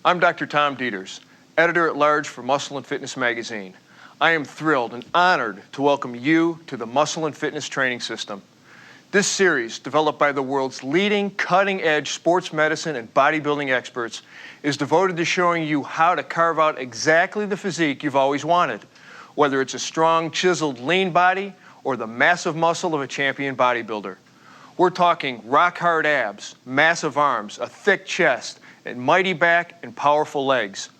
I'm Dr. Tom Dieters, editor-at-large for Muscle and Fitness magazine. I am thrilled and honored to welcome you to the Muscle and Fitness Training System. This series, developed by the world's leading cutting-edge sports medicine and bodybuilding experts, is devoted to showing you how to carve out exactly the physique you've always wanted, whether it's a strong, chiseled, lean body or the massive muscle of a champion bodybuilder. We're talking rock-hard abs, massive arms, a thick chest, and mighty back and powerful legs.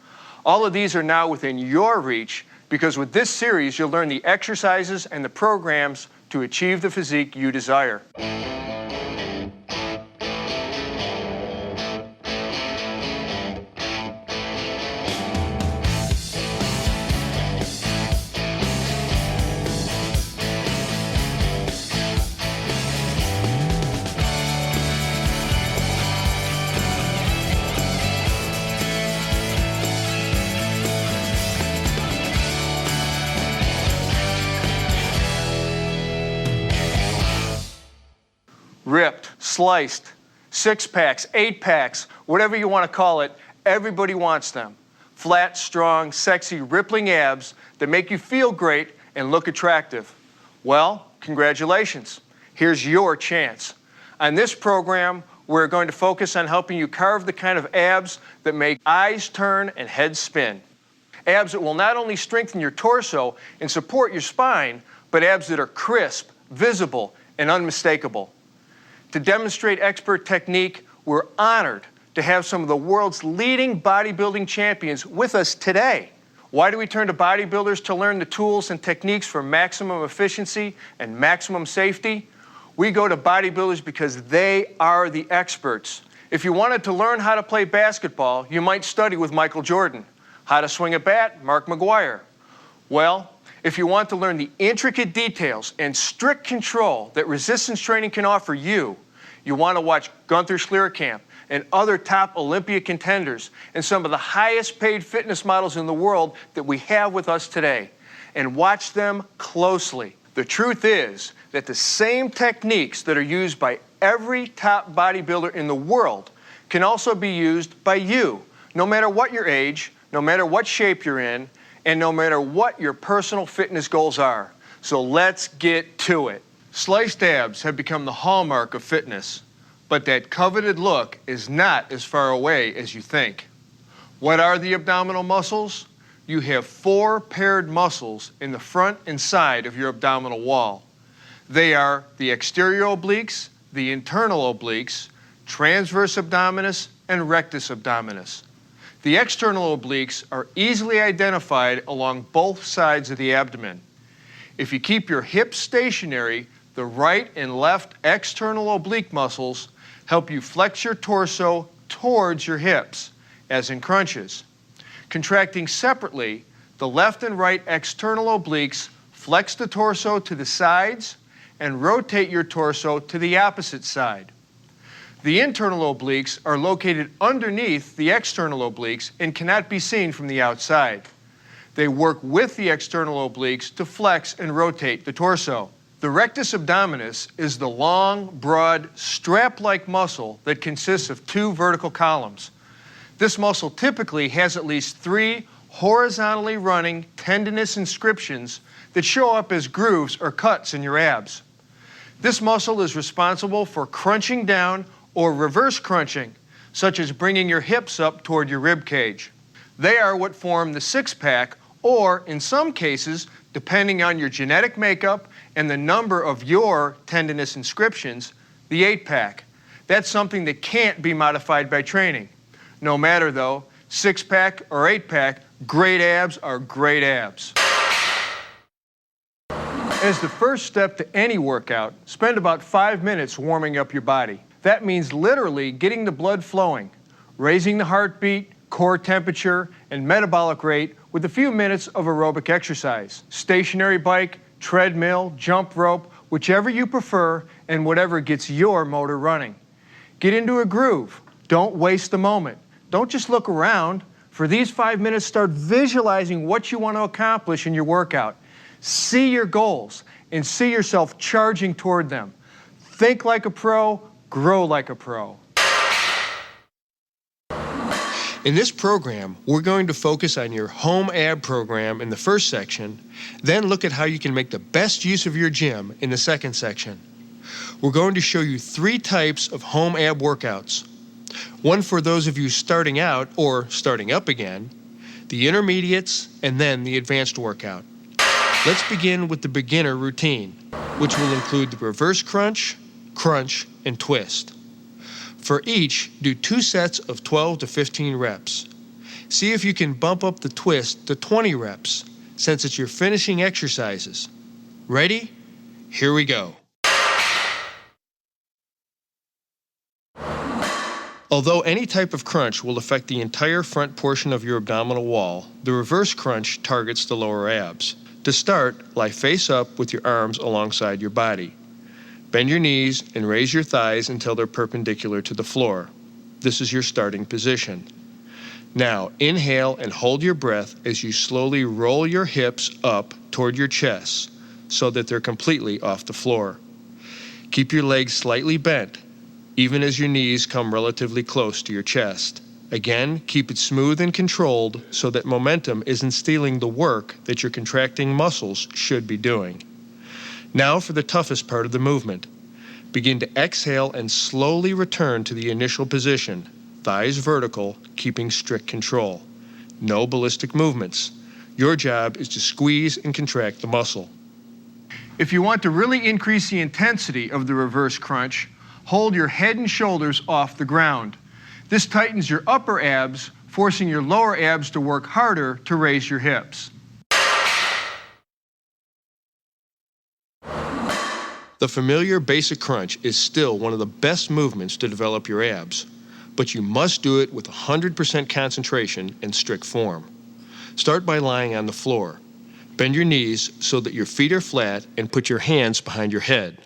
All of these are now within your reach because with this series, you'll learn the exercises and the programs to achieve the physique you desire. Ripped, sliced, 6-packs, 8-packs, whatever you want to call it, everybody wants them. Flat, strong, sexy, rippling abs that make you feel great and look attractive. Well, congratulations. Here's your chance. On this program, we're going to focus on helping you carve the kind of abs that make eyes turn and heads spin. Abs that will not only strengthen your torso and support your spine, but abs that are crisp, visible, and unmistakable. To demonstrate expert technique, we're honored to have some of the world's leading bodybuilding champions with us today. Why do we turn to bodybuilders to learn the tools and techniques for maximum efficiency and maximum safety? We go to bodybuilders because they are the experts. If you wanted to learn how to play basketball, you might study with Michael Jordan. How to swing a bat, Mark McGwire. Well, if you want to learn the intricate details and strict control that resistance training can offer you, you want to watch Gunther Schlierkamp and other top Olympia contenders and some of the highest paid fitness models in the world that we have with us today. And watch them closely. The truth is that the same techniques that are used by every top bodybuilder in the world can also be used by you, no matter what your age, no matter what shape you're in, and no matter what your personal fitness goals are. So let's get to it. Sliced abs have become the hallmark of fitness, but that coveted look is not as far away as you think. What are the abdominal muscles? You have 4 paired muscles in the front and side of your abdominal wall. They are the exterior obliques, the internal obliques, transverse abdominis, and rectus abdominis. The external obliques are easily identified along both sides of the abdomen. If you keep your hips stationary, the right and left external oblique muscles help you flex your torso towards your hips, as in crunches. Contracting separately, the left and right external obliques flex the torso to the sides and rotate your torso to the opposite side. The internal obliques are located underneath the external obliques and cannot be seen from the outside. They work with the external obliques to flex and rotate the torso. The rectus abdominis is the long, broad, strap-like muscle that consists of 2 vertical columns. This muscle typically has at least 3 horizontally running tendinous inscriptions that show up as grooves or cuts in your abs. This muscle is responsible for crunching down or reverse crunching, such as bringing your hips up toward your rib cage. They are what form the 6-pack, or in some cases, depending on your genetic makeup and the number of your tendinous inscriptions, the 8-pack. That's something that can't be modified by training. No matter though, 6-pack or 8-pack, great abs are great abs. As the first step to any workout, spend about 5 minutes warming up your body. That means literally getting the blood flowing, raising the heartbeat, core temperature, and metabolic rate with a few minutes of aerobic exercise. Stationary bike, treadmill, jump rope, whichever you prefer and whatever gets your motor running. Get into a groove. Don't waste the moment. Don't just look around. For these 5 minutes, start visualizing what you want to accomplish in your workout. See your goals and see yourself charging toward them. Think like a pro, grow like a pro. In this program, we're going to focus on your home ab program in the first section, then look at how you can make the best use of your gym in the second section. We're going to show you 3 types of home ab workouts. One for those of you starting out or starting up again, the intermediates, and then the advanced workout. Let's begin with the beginner routine, which will include the reverse crunch, crunch, and twist. For each, do 2 sets of 12 to 15 reps. See if you can bump up the twist to 20 reps, since it's your finishing exercises. Ready? Here we go. Although any type of crunch will affect the entire front portion of your abdominal wall, the reverse crunch targets the lower abs. To start, lie face up with your arms alongside your body. Bend your knees and raise your thighs until they're perpendicular to the floor. This is your starting position. Now, inhale and hold your breath as you slowly roll your hips up toward your chest so that they're completely off the floor. Keep your legs slightly bent, even as your knees come relatively close to your chest. Again, keep it smooth and controlled so that momentum isn't stealing the work that your contracting muscles should be doing. Now for the toughest part of the movement. Begin to exhale and slowly return to the initial position, thighs vertical, keeping strict control. No ballistic movements. Your job is to squeeze and contract the muscle. If you want to really increase the intensity of the reverse crunch, hold your head and shoulders off the ground. This tightens your upper abs, forcing your lower abs to work harder to raise your hips. The familiar basic crunch is still one of the best movements to develop your abs, but you must do it with 100% concentration and strict form. Start by lying on the floor. Bend your knees so that your feet are flat and put your hands behind your head.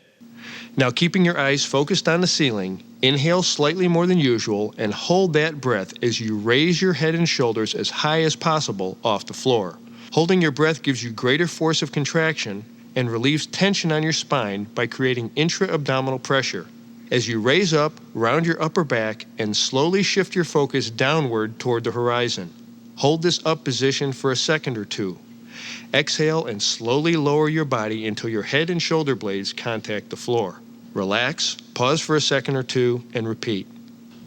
Now, keeping your eyes focused on the ceiling, inhale slightly more than usual and hold that breath as you raise your head and shoulders as high as possible off the floor. Holding your breath gives you greater force of contraction and relieves tension on your spine by creating intra-abdominal pressure. As you raise up, round your upper back and slowly shift your focus downward toward the horizon. Hold this up position for a second or 2. Exhale and slowly lower your body until your head and shoulder blades contact the floor. Relax, pause for a second or 2, and repeat.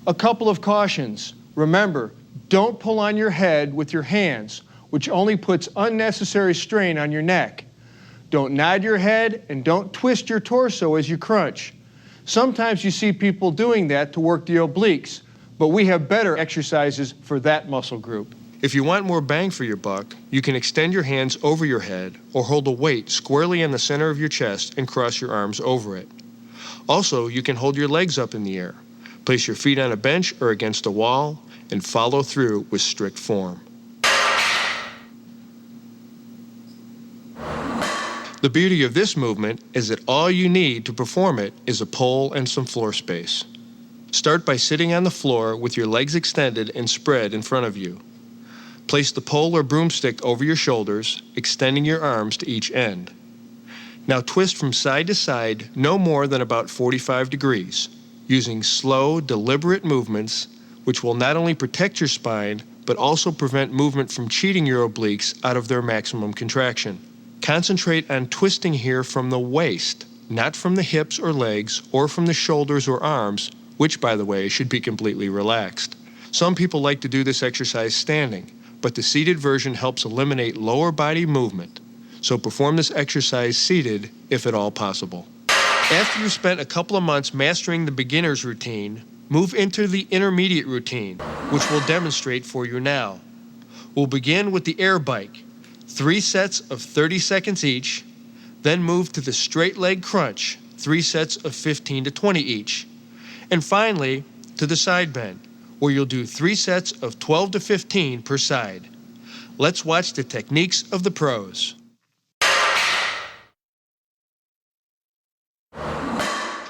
A couple of cautions. Remember, don't pull on your head with your hands, which only puts unnecessary strain on your neck. Don't nod your head and don't twist your torso as you crunch. Sometimes you see people doing that to work the obliques, but we have better exercises for that muscle group. If you want more bang for your buck, you can extend your hands over your head or hold a weight squarely in the center of your chest and cross your arms over it. Also, you can hold your legs up in the air, place your feet on a bench or against a wall, and follow through with strict form. The beauty of this movement is that all you need to perform it is a pole and some floor space. Start by sitting on the floor with your legs extended and spread in front of you. Place the pole or broomstick over your shoulders, extending your arms to each end. Now twist from side to side no more than about 45 degrees, using slow, deliberate movements which will not only protect your spine, but also prevent movement from cheating your obliques out of their maximum contraction. Concentrate on twisting here from the waist, not from the hips or legs or from the shoulders or arms, which, by the way, should be completely relaxed. Some people like to do this exercise standing, but the seated version helps eliminate lower body movement. So perform this exercise seated if at all possible. After you've spent a couple of months mastering the beginner's routine, move into the intermediate routine, which we'll demonstrate for you now. We'll begin with the air bike. 3 sets of 30 seconds each, then move to the straight leg crunch, 3 sets of 15 to 20 each. And finally, to the side bend, where you'll do 3 sets of 12 to 15 per side. Let's watch the techniques of the pros.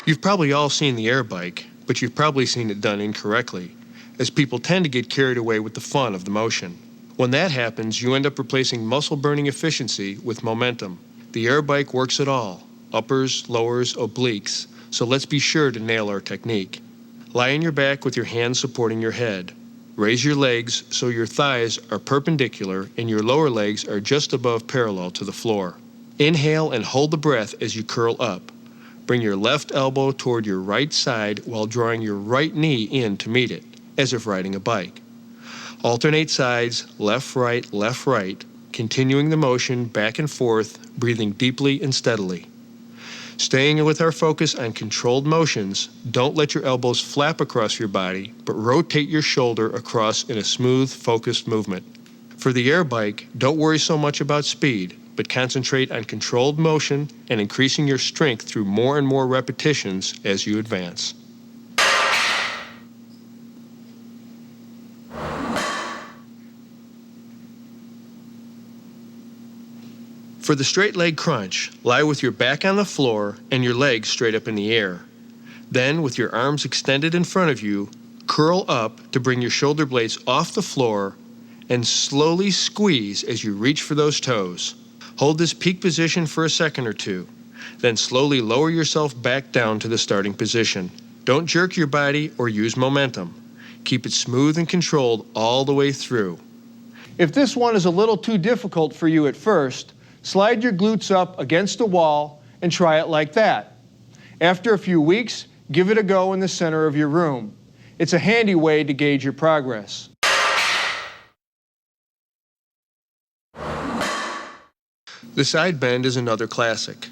You've probably all seen the air bike, but you've probably seen it done incorrectly, as people tend to get carried away with the fun of the motion. When that happens, you end up replacing muscle-burning efficiency with momentum. The air bike works it all, uppers, lowers, obliques, so let's be sure to nail our technique. Lie on your back with your hands supporting your head. Raise your legs so your thighs are perpendicular and your lower legs are just above parallel to the floor. Inhale and hold the breath as you curl up. Bring your left elbow toward your right side while drawing your right knee in to meet it, as if riding a bike. Alternate sides, left, right, continuing the motion back and forth, breathing deeply and steadily. Staying with our focus on controlled motions, don't let your elbows flap across your body, but rotate your shoulder across in a smooth, focused movement. For the air bike, don't worry so much about speed, but concentrate on controlled motion and increasing your strength through more and more repetitions as you advance. For the straight leg crunch, lie with your back on the floor and your legs straight up in the air. Then, with your arms extended in front of you, curl up to bring your shoulder blades off the floor and slowly squeeze as you reach for those toes. Hold this peak position for a second or two. Then slowly lower yourself back down to the starting position. Don't jerk your body or use momentum. Keep it smooth and controlled all the way through. If this one is a little too difficult for you at first, slide your glutes up against the wall and try it like that. After a few weeks, give it a go in the center of your room. It's a handy way to gauge your progress. The side bend is another classic.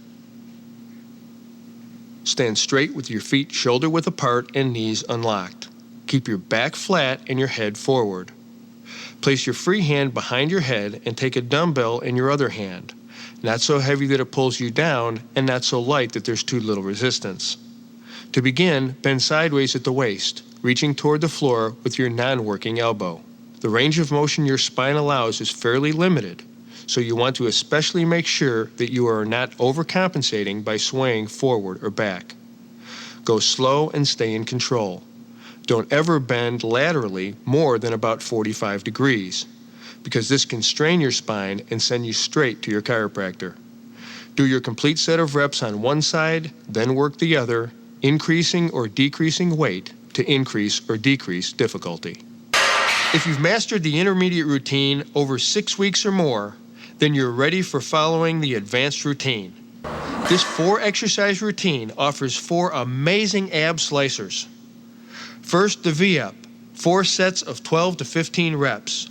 Stand straight with your feet shoulder width apart and knees unlocked. Keep your back flat and your head forward. Place your free hand behind your head and take a dumbbell in your other hand. Not so heavy that it pulls you down, and not so light that there's too little resistance. To begin, bend sideways at the waist, reaching toward the floor with your non-working elbow. The range of motion your spine allows is fairly limited, so you want to especially make sure that you are not overcompensating by swaying forward or back. Go slow and stay in control. Don't ever bend laterally more than about 45 degrees. Because this can strain your spine and send you straight to your chiropractor. Do your complete set of reps on one side, then work the other, increasing or decreasing weight to increase or decrease difficulty. If you've mastered the intermediate routine over 6 weeks or more, then you're ready for following the advanced routine. This 4-exercise routine offers 4 amazing ab slicers. First, the V-up, 4 sets of 12 to 15 reps.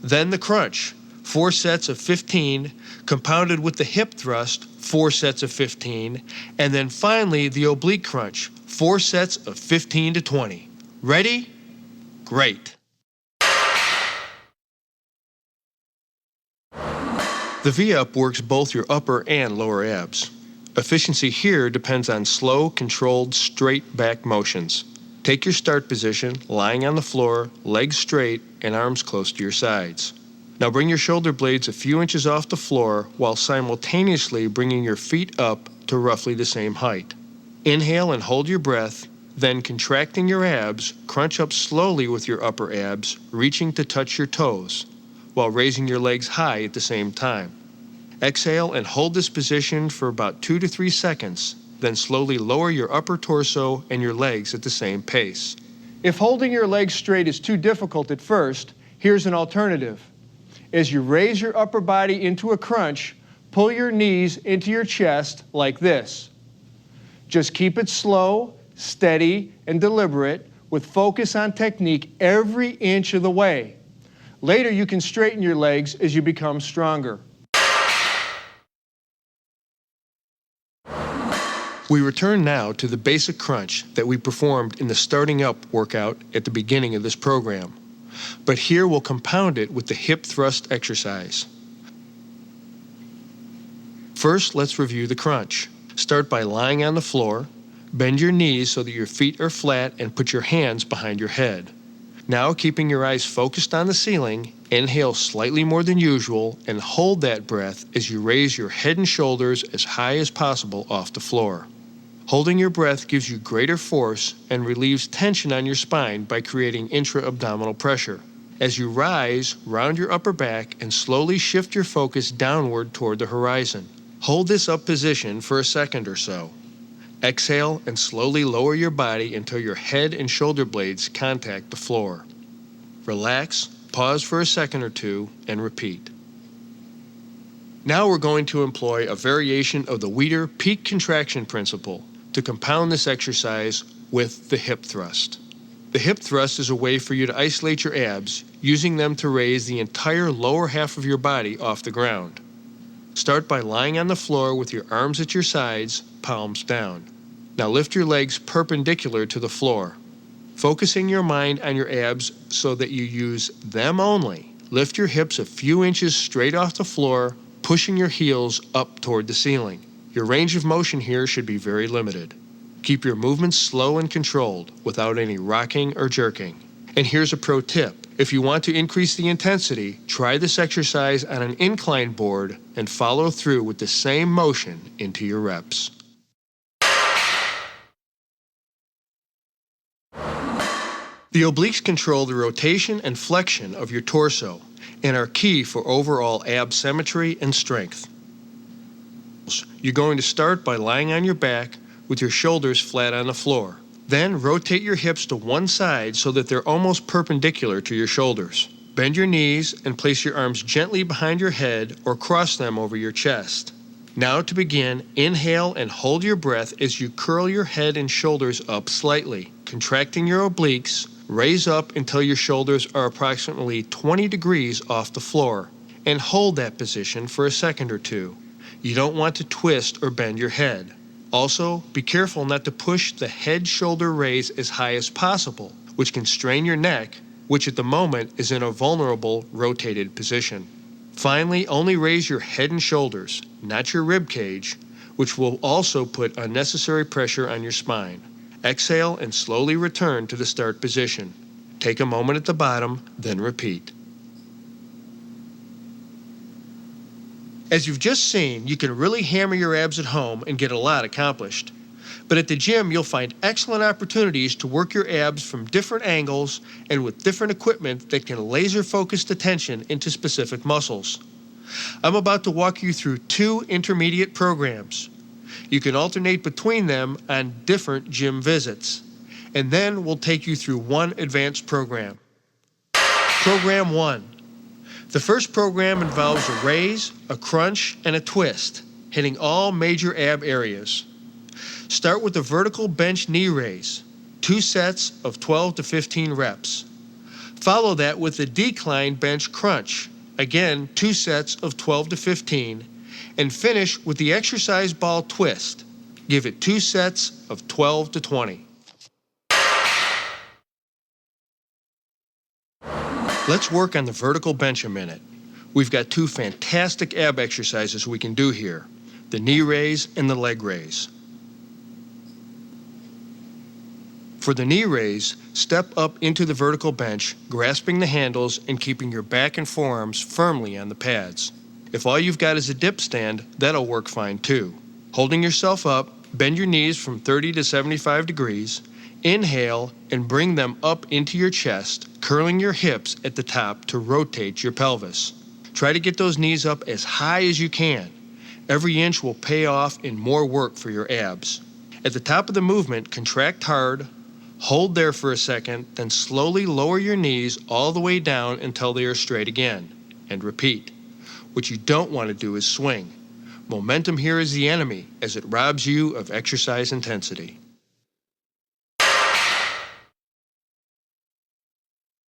Then the crunch, 4 sets of 15, compounded with the hip thrust, 4 sets of 15, and then finally the oblique crunch, 4 sets of 15 to 20. Ready? Great. The V-up works both your upper and lower abs. Efficiency here depends on slow, controlled, straight back motions. Take your start position, lying on the floor, legs straight, and arms close to your sides. Now bring your shoulder blades a few inches off the floor while simultaneously bringing your feet up to roughly the same height. Inhale and hold your breath, then contracting your abs, crunch up slowly with your upper abs, reaching to touch your toes, while raising your legs high at the same time. Exhale and hold this position for about 2 to 3 seconds. Then slowly lower your upper torso and your legs at the same pace. If holding your legs straight is too difficult at first, here's an alternative. As you raise your upper body into a crunch, pull your knees into your chest like this. Just keep it slow, steady, and deliberate with focus on technique every inch of the way. Later, you can straighten your legs as you become stronger. We return now to the basic crunch that we performed in the starting up workout at the beginning of this program. But here we'll compound it with the hip thrust exercise. First, let's review the crunch. Start by lying on the floor. Bend your knees so that your feet are flat and put your hands behind your head. Now, keeping your eyes focused on the ceiling, inhale slightly more than usual and hold that breath as you raise your head and shoulders as high as possible off the floor. Holding your breath gives you greater force and relieves tension on your spine by creating intra-abdominal pressure. As you rise, round your upper back and slowly shift your focus downward toward the horizon. Hold this up position for a second or so. Exhale and slowly lower your body until your head and shoulder blades contact the floor. Relax, pause for a second or two, and repeat. Now we're going to employ a variation of the Weider peak contraction principle to compound this exercise with the hip thrust. The hip thrust is a way for you to isolate your abs, using them to raise the entire lower half of your body off the ground. Start by lying on the floor with your arms at your sides, palms down. Now lift your legs perpendicular to the floor. Focusing your mind on your abs so that you use them only, lift your hips a few inches straight off the floor, pushing your heels up toward the ceiling. Your range of motion here should be very limited. Keep your movements slow and controlled, without any rocking or jerking. And here's a pro tip. If you want to increase the intensity, try this exercise on an incline board and follow through with the same motion into your reps. The obliques control the rotation and flexion of your torso and are key for overall ab symmetry and strength. You're going to start by lying on your back with your shoulders flat on the floor. Then rotate your hips to one side so that they're almost perpendicular to your shoulders. Bend your knees and place your arms gently behind your head or cross them over your chest. Now to begin, inhale and hold your breath as you curl your head and shoulders up slightly. Contracting your obliques, raise up until your shoulders are approximately 20 degrees off the floor, and hold that position for a second or two. You don't want to twist or bend your head. Also, be careful not to push the head-shoulder raise as high as possible, which can strain your neck, which at the moment is in a vulnerable rotated position. Finally, only raise your head and shoulders, not your rib cage, which will also put unnecessary pressure on your spine. Exhale and slowly return to the start position. Take a moment at the bottom, then repeat. As you've just seen, you can really hammer your abs at home and get a lot accomplished. But at the gym, you'll find excellent opportunities to work your abs from different angles and with different equipment that can laser focus attention into specific muscles. I'm about to walk you through 2 intermediate programs. You can alternate between them on different gym visits. And then we'll take you through 1 advanced program. Program 1. The first program involves a raise, a crunch, and a twist, hitting all major ab areas. Start with the vertical bench knee raise, 2 sets of 12 to 15 reps. Follow that with the decline bench crunch, again 2 sets of 12 to 15, and finish with the exercise ball twist. Give it 2 sets of 12 to 20. Let's work on the vertical bench a minute. We've got 2 fantastic ab exercises we can do here, the knee raise and the leg raise. For the knee raise, step up into the vertical bench, grasping the handles and keeping your back and forearms firmly on the pads. If all you've got is a dip stand, that'll work fine too. Holding yourself up, bend your knees from 30 to 75 degrees, inhale and bring them up into your chest, curling your hips at the top to rotate your pelvis. Try to get those knees up as high as you can. Every inch will pay off in more work for your abs. At the top of the movement, contract hard, hold there for a second, then slowly lower your knees all the way down until they are straight again, and repeat. What you don't want to do is swing. Momentum here is the enemy, as it robs you of exercise intensity.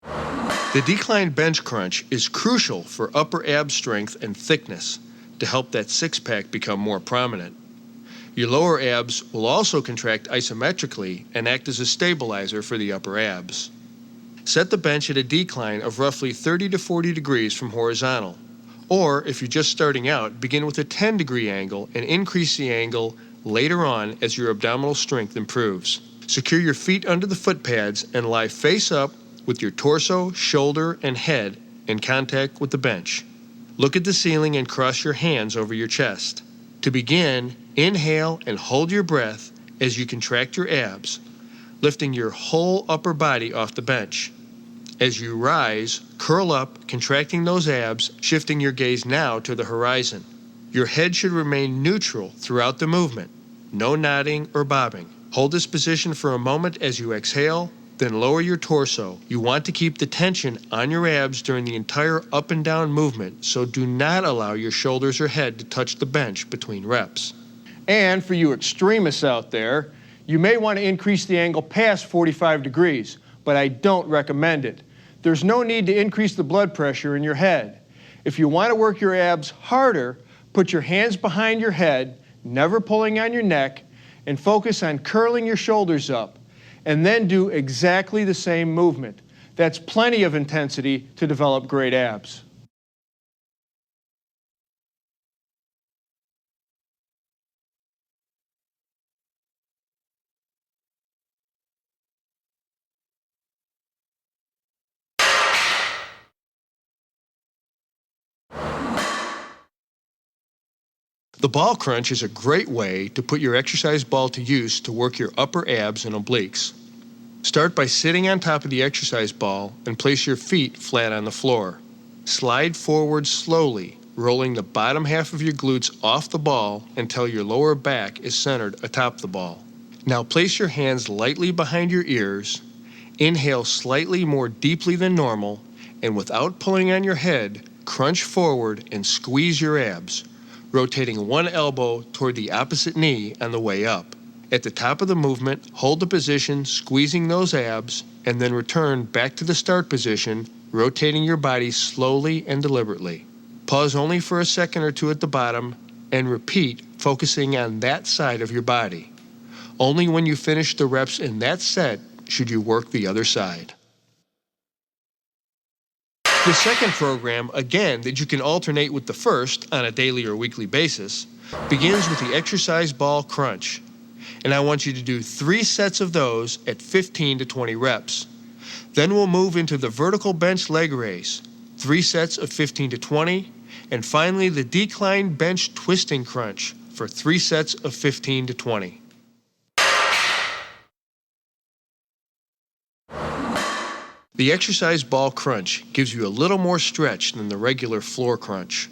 The decline bench crunch is crucial for upper ab strength and thickness to help that six-pack become more prominent. Your lower abs will also contract isometrically and act as a stabilizer for the upper abs. Set the bench at a decline of roughly 30 to 40 degrees from horizontal. Or, if you're just starting out, begin with a 10-degree angle and increase the angle later on as your abdominal strength improves. Secure your feet under the foot pads and lie face up with your torso, shoulder, and head in contact with the bench. Look at the ceiling and cross your hands over your chest. To begin, inhale and hold your breath as you contract your abs, lifting your whole upper body off the bench. As you rise, curl up, contracting those abs, shifting your gaze now to the horizon. Your head should remain neutral throughout the movement. No nodding or bobbing. Hold this position for a moment as you exhale, Then lower your torso. You want to keep the tension on your abs during the entire up and down movement, so do not allow your shoulders or head to touch the bench between reps. And for you extremists out there, you may want to increase the angle past 45 degrees, but I don't recommend it. There's no need to increase the blood pressure in your head. If you want to work your abs harder, put your hands behind your head, never pulling on your neck, and focus on curling your shoulders up, and then do exactly the same movement. That's plenty of intensity to develop great abs. The ball crunch is a great way to put your exercise ball to use to work your upper abs and obliques. Start by sitting on top of the exercise ball and place your feet flat on the floor. Slide forward slowly, rolling the bottom half of your glutes off the ball until your lower back is centered atop the ball. Now place your hands lightly behind your ears, inhale slightly more deeply than normal, and without pulling on your head, crunch forward and squeeze your abs, rotating one elbow toward the opposite knee on the way up. At the top of the movement, hold the position, squeezing those abs, and then return back to the start position, rotating your body slowly and deliberately. Pause only for a second or two at the bottom, and repeat, focusing on that side of your body. Only when you finish the reps in that set should you work the other side. The second program, again, that you can alternate with the first on a daily or weekly basis, begins with the exercise ball crunch. And I want you to do 3 sets of those at 15 to 20 reps. Then we'll move into the vertical bench leg raise, 3 sets of 15 to 20, and finally the decline bench twisting crunch for 3 sets of 15 to 20. The exercise ball crunch gives you a little more stretch than the regular floor crunch.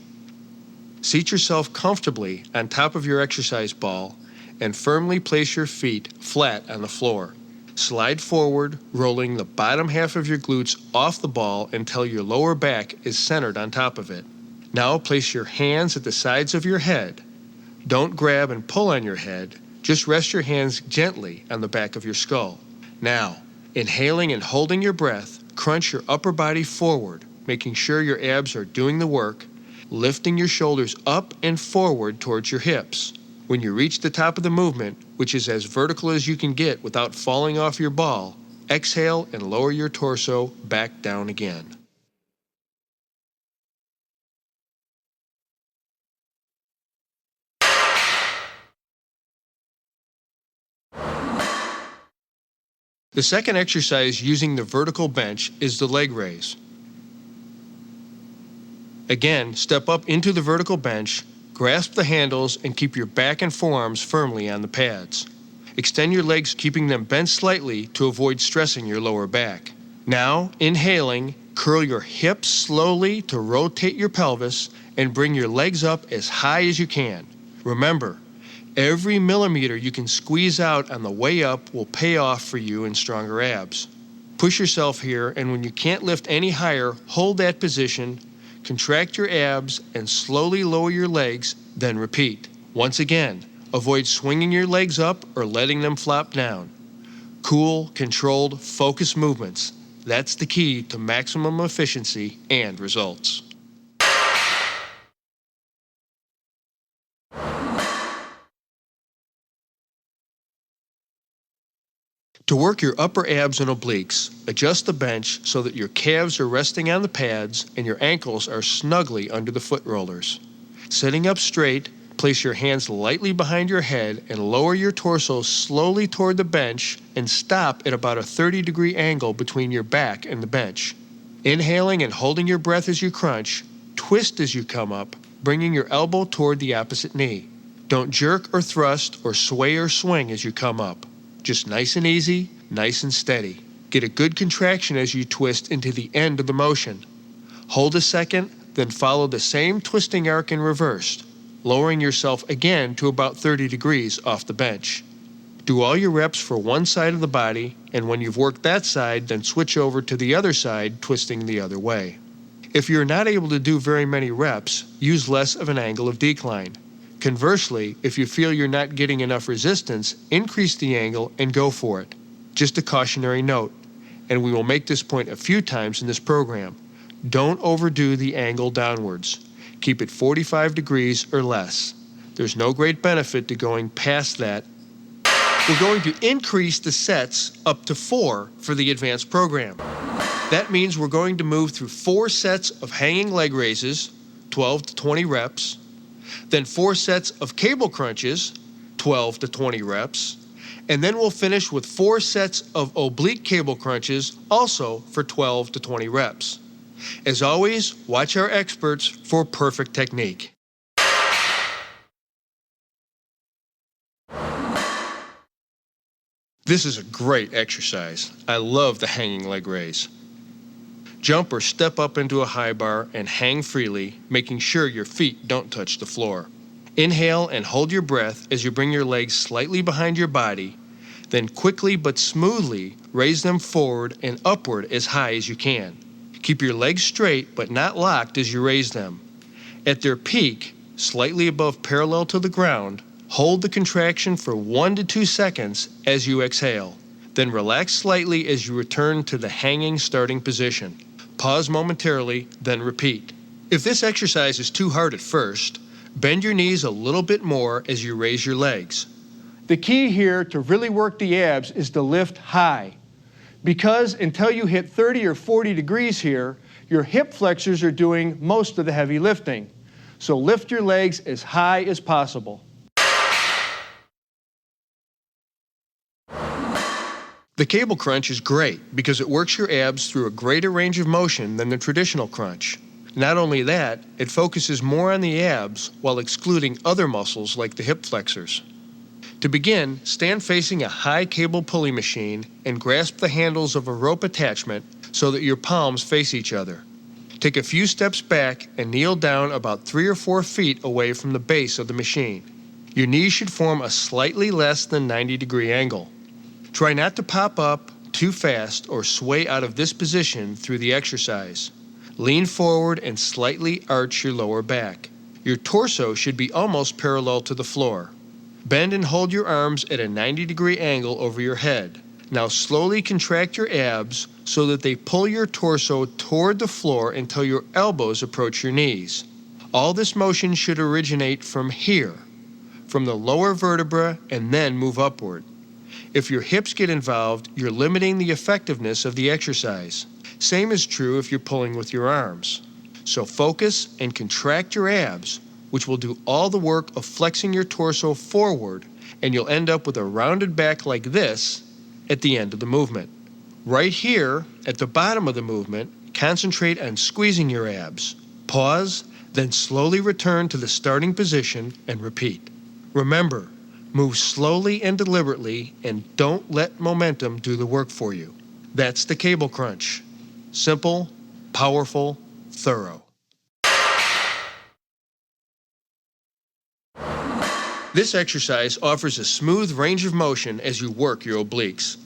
Seat yourself comfortably on top of your exercise ball and firmly place your feet flat on the floor. Slide forward, rolling the bottom half of your glutes off the ball until your lower back is centered on top of it. Now place your hands at the sides of your head. Don't grab and pull on your head, just rest your hands gently on the back of your skull. Now, inhaling and holding your breath, crunch your upper body forward, making sure your abs are doing the work, lifting your shoulders up and forward towards your hips. When you reach the top of the movement, which is as vertical as you can get without falling off your ball, exhale and lower your torso back down again. The second exercise using the vertical bench is the leg raise. Again, step up into the vertical bench, grasp the handles, and keep your back and forearms firmly on the pads. Extend your legs, keeping them bent slightly to avoid stressing your lower back. Now, inhaling, curl your hips slowly to rotate your pelvis and bring your legs up as high as you can. Remember, every millimeter you can squeeze out on the way up will pay off for you in stronger abs. Push yourself here, and when you can't lift any higher, hold that position, contract your abs, and slowly lower your legs, then repeat. Once again, avoid swinging your legs up or letting them flop down. Cool, controlled, focused movements. That's the key to maximum efficiency and results. To work your upper abs and obliques, adjust the bench so that your calves are resting on the pads and your ankles are snugly under the foot rollers. Sitting up straight, place your hands lightly behind your head and lower your torso slowly toward the bench and stop at about a 30-degree angle between your back and the bench. Inhaling and holding your breath as you crunch, twist as you come up, bringing your elbow toward the opposite knee. Don't jerk or thrust or sway or swing as you come up. Just nice and easy, nice and steady. Get a good contraction as you twist into the end of the motion. Hold a second, then follow the same twisting arc in reverse, lowering yourself again to about 30 degrees off the bench. Do all your reps for one side of the body, and when you've worked that side, then switch over to the other side, twisting the other way. If you're not able to do very many reps, use less of an angle of decline. Conversely, if you feel you're not getting enough resistance, increase the angle and go for it. Just a cautionary note, and we will make this point a few times in this program. Don't overdo the angle downwards. Keep it 45 degrees or less. There's no great benefit to going past that. We're going to increase the sets up to 4 for the advanced program. That means we're going to move through 4 sets of hanging leg raises, 12 to 20 reps, then 4 sets of cable crunches, 12 to 20 reps, and then we'll finish with 4 sets of oblique cable crunches, also for 12 to 20 reps. As always, watch our experts for perfect technique. This is a great exercise. I love the hanging leg raise. Jump or step up into a high bar and hang freely, making sure your feet don't touch the floor. Inhale and hold your breath as you bring your legs slightly behind your body, then quickly but smoothly raise them forward and upward as high as you can. Keep your legs straight but not locked as you raise them. At their peak, slightly above parallel to the ground, hold the contraction for 1 to 2 seconds as you exhale. Then relax slightly as you return to the hanging starting position. Pause momentarily, then repeat. If this exercise is too hard at first, bend your knees a little bit more as you raise your legs. The key here to really work the abs is to lift high. Because until you hit 30 or 40 degrees here, your hip flexors are doing most of the heavy lifting. So lift your legs as high as possible. The cable crunch is great because it works your abs through a greater range of motion than the traditional crunch. Not only that, it focuses more on the abs while excluding other muscles like the hip flexors. To begin, stand facing a high cable pulley machine and grasp the handles of a rope attachment so that your palms face each other. Take a few steps back and kneel down about 3 or 4 feet away from the base of the machine. Your knees should form a slightly less than 90-degree angle. Try not to pop up too fast or sway out of this position through the exercise. Lean forward and slightly arch your lower back. Your torso should be almost parallel to the floor. Bend and hold your arms at a 90-degree angle over your head. Now slowly contract your abs so that they pull your torso toward the floor until your elbows approach your knees. All this motion should originate from here, from the lower vertebra, and then move upward. If your hips get involved, you're limiting the effectiveness of the exercise. Same is true if you're pulling with your arms. So focus and contract your abs, which will do all the work of flexing your torso forward, and you'll end up with a rounded back like this at the end of the movement. Right here, at the bottom of the movement, concentrate on squeezing your abs. Pause, then slowly return to the starting position and repeat. Remember, move slowly and deliberately, and don't let momentum do the work for you. That's the cable crunch. Simple, powerful, thorough. This exercise offers a smooth range of motion as you work your obliques.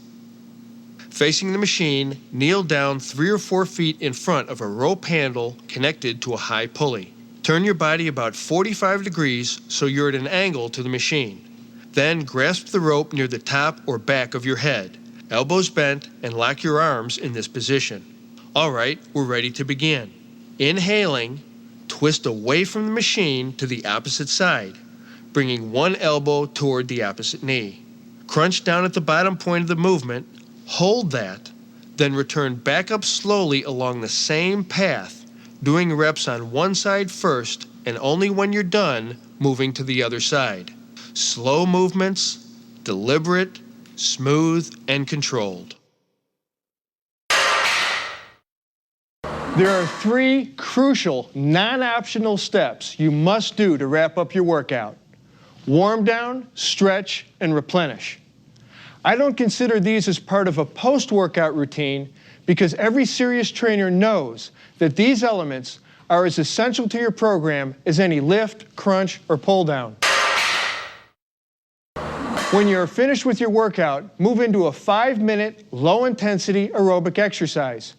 Facing the machine, kneel down 3 or 4 feet in front of a rope handle connected to a high pulley. Turn your body about 45 degrees so you're at an angle to the machine. Then grasp the rope near the top or back of your head, elbows bent, and lock your arms in this position. All right, we're ready to begin. Inhaling, twist away from the machine to the opposite side, bringing one elbow toward the opposite knee. Crunch down at the bottom point of the movement, hold that, then return back up slowly along the same path, doing reps on one side first, and only when you're done, moving to the other side. Slow movements, deliberate, smooth, and controlled. There are 3 crucial, non-optional steps you must do to wrap up your workout. Warm down, stretch, and replenish. I don't consider these as part of a post-workout routine because every serious trainer knows that these elements are as essential to your program as any lift, crunch, or pull down. When you're finished with your workout, move into a 5-minute, low-intensity aerobic exercise.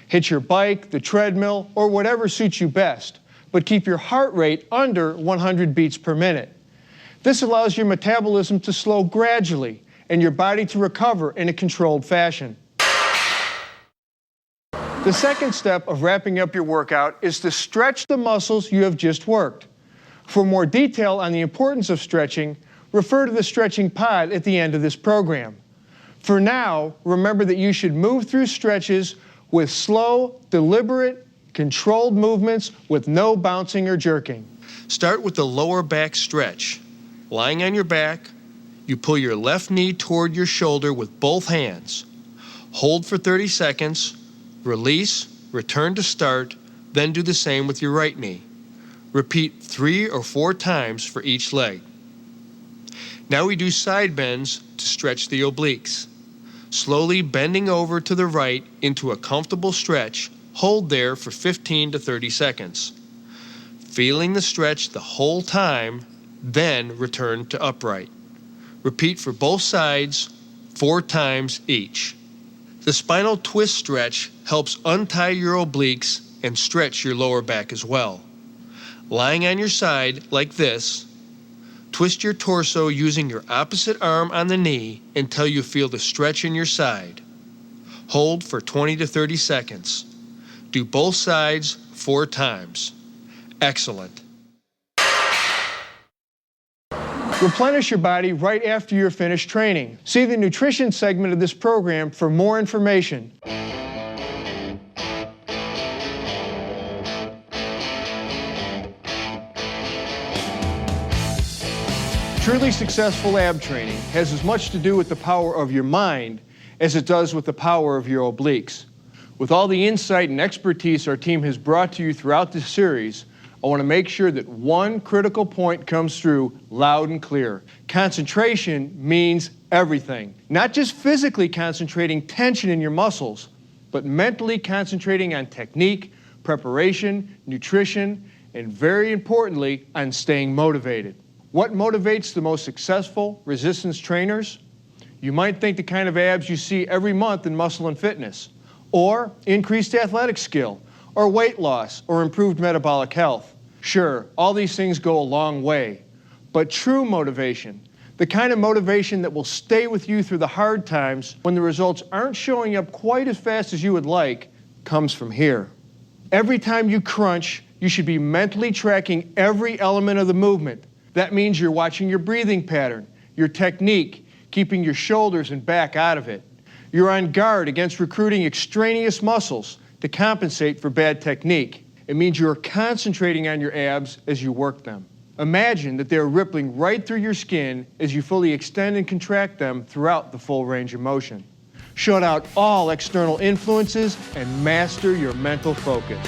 Hit your bike, the treadmill, or whatever suits you best, but keep your heart rate under 100 beats per minute. This allows your metabolism to slow gradually and your body to recover in a controlled fashion. The second step of wrapping up your workout is to stretch the muscles you have just worked. For more detail on the importance of stretching, refer to the stretching pod at the end of this program. For now, remember that you should move through stretches with slow, deliberate, controlled movements with no bouncing or jerking. Start with the lower back stretch. Lying on your back, you pull your left knee toward your shoulder with both hands. Hold for 30 seconds, release, return to start, then do the same with your right knee. Repeat 3 or 4 times for each leg. Now we do side bends to stretch the obliques. Slowly bending over to the right into a comfortable stretch, hold there for 15 to 30 seconds. Feeling the stretch the whole time, then return to upright. Repeat for both sides 4 times each. The spinal twist stretch helps untie your obliques and stretch your lower back as well. Lying on your side like this, twist your torso using your opposite arm on the knee until you feel the stretch in your side. Hold for 20 to 30 seconds. Do both sides 4 times. Excellent. Replenish your body right after you're finished training. See the nutrition segment of this program for more information. Truly successful ab training has as much to do with the power of your mind as it does with the power of your obliques. With all the insight and expertise our team has brought to you throughout this series, I want to make sure that one critical point comes through loud and clear. Concentration means everything. Not just physically concentrating tension in your muscles, but mentally concentrating on technique, preparation, nutrition, and very importantly, on staying motivated. What motivates the most successful resistance trainers? You might think the kind of abs you see every month in Muscle and Fitness, or increased athletic skill, or weight loss, or improved metabolic health. Sure, all these things go a long way, but true motivation, the kind of motivation that will stay with you through the hard times when the results aren't showing up quite as fast as you would like, comes from here. Every time you crunch, you should be mentally tracking every element of the movement. That means you're watching your breathing pattern, your technique, keeping your shoulders and back out of it. You're on guard against recruiting extraneous muscles to compensate for bad technique. It means you're concentrating on your abs as you work them. Imagine that they're rippling right through your skin as you fully extend and contract them throughout the full range of motion. Shut out all external influences and master your mental focus.